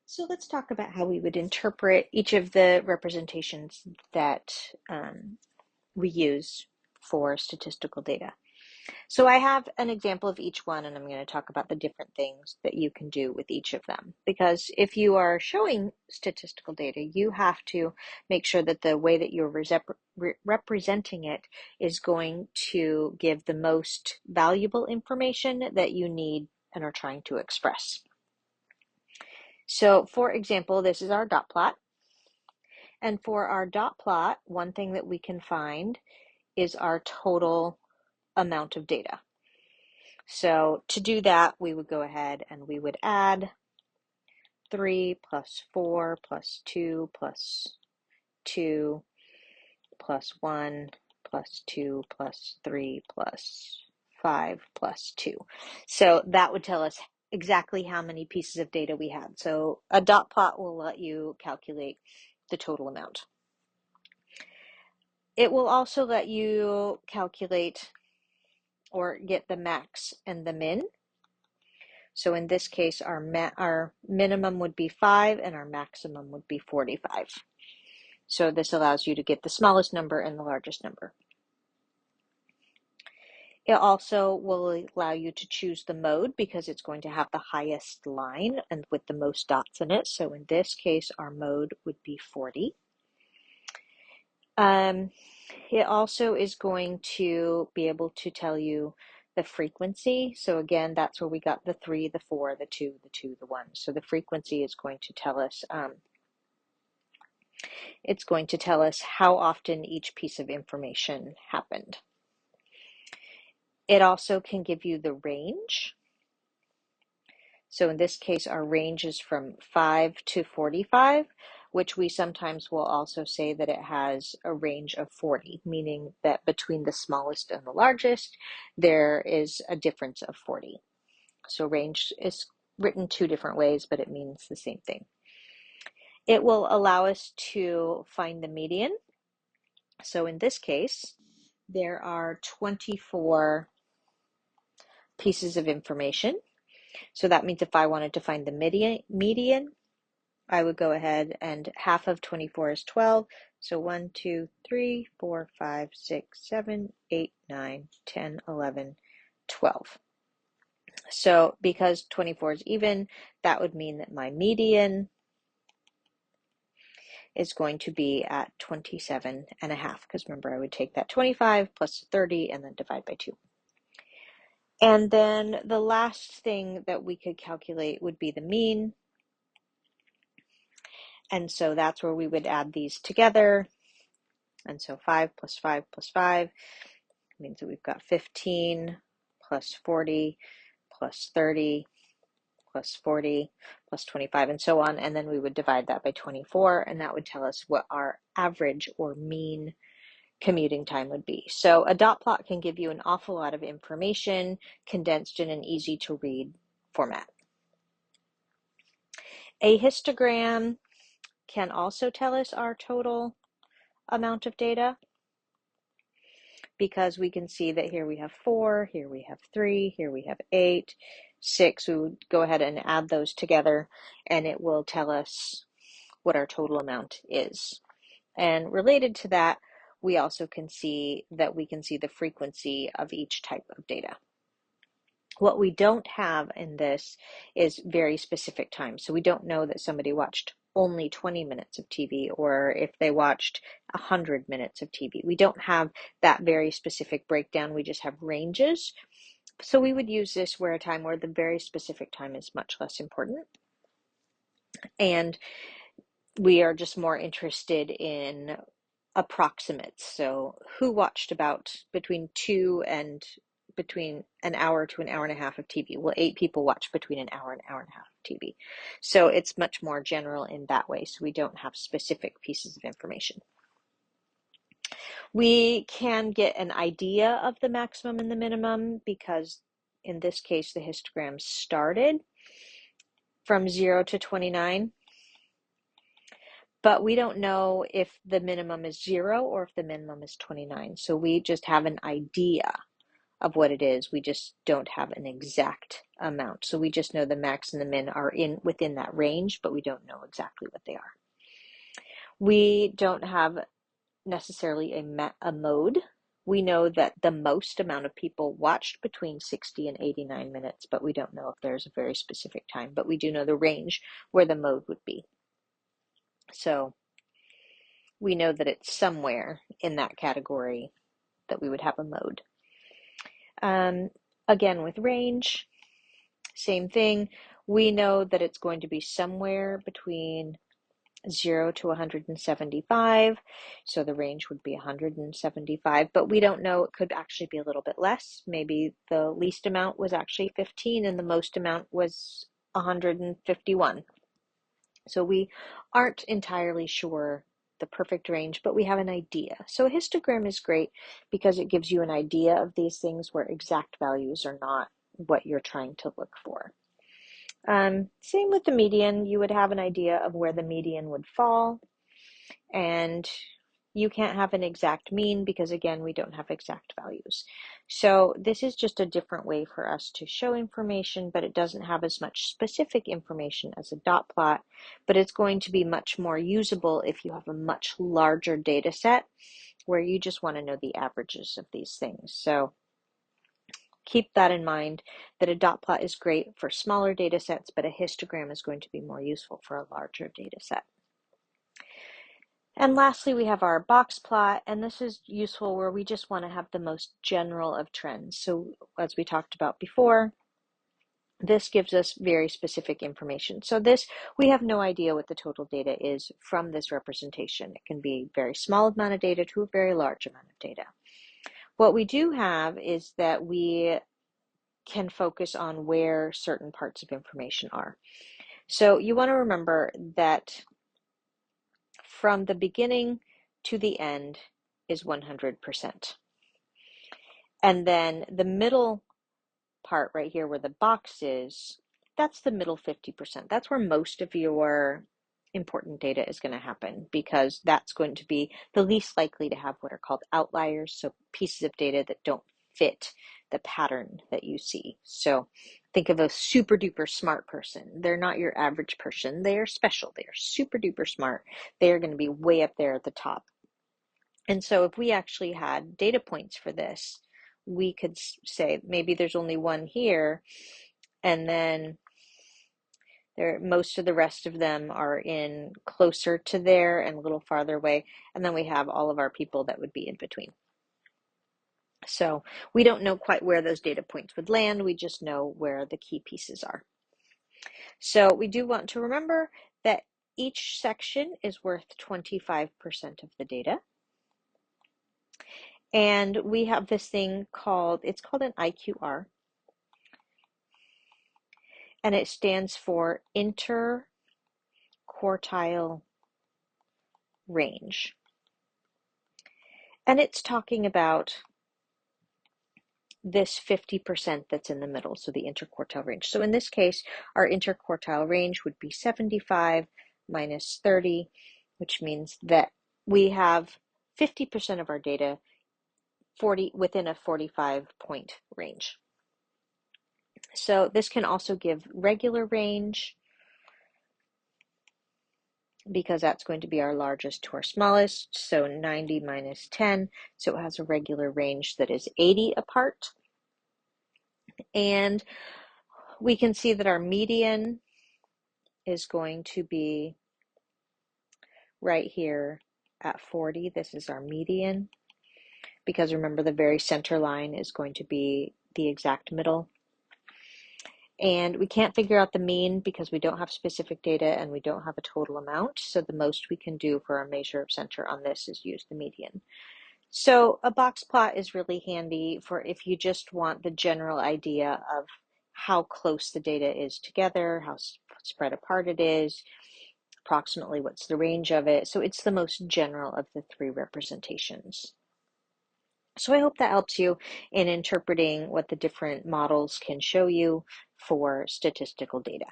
So let's talk about how we would interpret each of the representations that we use for statistical data. So I have an example of each one, and I'm going to talk about the different things that you can do with each of them. Because if you are showing statistical data, you have to make sure that the way that you're representing it is going to give the most valuable information that you need and are trying to express. So for example, this is our dot plot. And for our dot plot, one thing that we can find is our total amount of data. So to do that, we would go ahead and we would add 3 plus 4 plus 2 plus 2 plus 1 plus 2 plus 3 plus 5 plus 2. So that would tell us exactly how many pieces of data we had. So a dot plot will let you calculate the total amount. It will also let you calculate or get the max and the min. So in this case, our minimum would be 5 and our maximum would be 45. So this allows you to get the smallest number and the largest number. It also will allow you to choose the mode because it's going to have the highest line and with the most dots in it. So in this case, our mode would be 40. It also is going to be able to tell you the frequency. So again, that's where we got the 3, the 4, the 2, the 2, the 1. So the frequency is going to tell us, it's going to tell us how often each piece of information happened. It also can give you the range. So in this case, our range is from 5 to 45, which we sometimes will also say that it has a range of 40, meaning that between the smallest and the largest, there is a difference of 40. So range is written two different ways, but it means the same thing. It will allow us to find the median. So in this case, there are 24 pieces of information. So that means if I wanted to find the median, I would go ahead and half of 24 is 12. So 1, 2, 3, 4, 5, 6, 7, 8, 9, 10, 11, 12. So because 24 is even, that would mean that my median is going to be at 27 and a half. Because remember, I would take that 25 plus 30 and then divide by 2. And then the last thing that we could calculate would be the mean. And so that's where we would add these together. And so 5 plus 5 plus 5 means that we've got 15 plus 40 plus 30 plus 40 plus 25 and so on. And then we would divide that by 24 and that would tell us what our average or mean commuting time would be. So a dot plot can give you an awful lot of information condensed in an easy to read format. A histogram can also tell us our total amount of data because we can see that here we have 4, here we have 3, here we have 8, 6. We would go ahead and add those together and it will tell us what our total amount is. And related to that, we also can see that we can see the frequency of each type of data. What we don't have in this is very specific times. So we don't know that somebody watched only 20 minutes of TV or if they watched 100 minutes of TV. We don't have that very specific breakdown. We just have ranges. So we would use this where a time where the very specific time is much less important. And we are just more interested in approximates. So who watched about between an hour to an hour and a half of TV? Well, 8 people watch between an hour and a half of TV. So it's much more general in that way. So we don't have specific pieces of information. We can get an idea of the maximum and the minimum because in this case, the histogram started from 0 to 29. But we don't know if the minimum is 0 or if the minimum is 29. So we just have an idea of what it is. We just don't have an exact amount. So we just know the max and the min are within that range, but we don't know exactly what they are. We don't have necessarily a mode. We know that the most amount of people watched between 60 and 89 minutes, but we don't know if there's a very specific time, but we do know the range where the mode would be. So we know that it's somewhere in that category that we would have a mode. Again, with range, same thing. We know that it's going to be somewhere between 0 to 175. So the range would be 175, but we don't know. It could actually be a little bit less. Maybe the least amount was actually 15 and the most amount was 151. So we aren't entirely sure the perfect range, but we have an idea. So a histogram is great because it gives you an idea of these things where exact values are not what you're trying to look for. Same with the median. You would have an idea of where the median would fall, and you can't have an exact mean because, again, we don't have exact values. So this is just a different way for us to show information, but it doesn't have as much specific information as a dot plot, but it's going to be much more usable if you have a much larger data set where you just want to know the averages of these things. So keep that in mind, that a dot plot is great for smaller data sets, but a histogram is going to be more useful for a larger data set. And lastly, we have our box plot, and this is useful where we just want to have the most general of trends. So as we talked about before, this gives us very specific information. So this, we have no idea what the total data is from this representation. It can be a very small amount of data to a very large amount of data. What we do have is that we can focus on where certain parts of information are. So you want to remember that from the beginning to the end is 100%. And then the middle part right here where the box is, that's the middle 50%. That's where most of your important data is going to happen, because that's going to be the least likely to have what are called outliers, so pieces of data that don't fit the pattern that you see. So think of a super duper smart person. They're not your average person. They are special. They are super duper smart. They are going to be way up there at the top. And so if we actually had data points for this, we could say maybe there's only one here, and then most of the rest of them are in closer to there and a little farther away, and then we have all of our people that would be in between. So we don't know quite where those data points would land, we just know where the key pieces are. So we do want to remember that each section is worth 25% of the data. And we have this thing called, it's called an IQR, and it stands for interquartile range. And it's talking about this 50% that's in the middle, so the interquartile range. So in this case, our interquartile range would be 75 minus 30, which means that we have 50% of our data within a 45-point range. So this can also give regular range, because that's going to be our largest to our smallest. So 90 minus 10, so it has a regular range that is 80 apart. And we can see that our median is going to be right here at 40. This is our median, because remember, the very center line is going to be the exact middle. And we can't figure out the mean because we don't have specific data and we don't have a total amount. So the most we can do for our measure of center on this is use the median. So a box plot is really handy for if you just want the general idea of how close the data is together, how spread apart it is, approximately what's the range of it. So it's the most general of the three representations. So I hope that helps you in interpreting what the different models can show you for statistical data.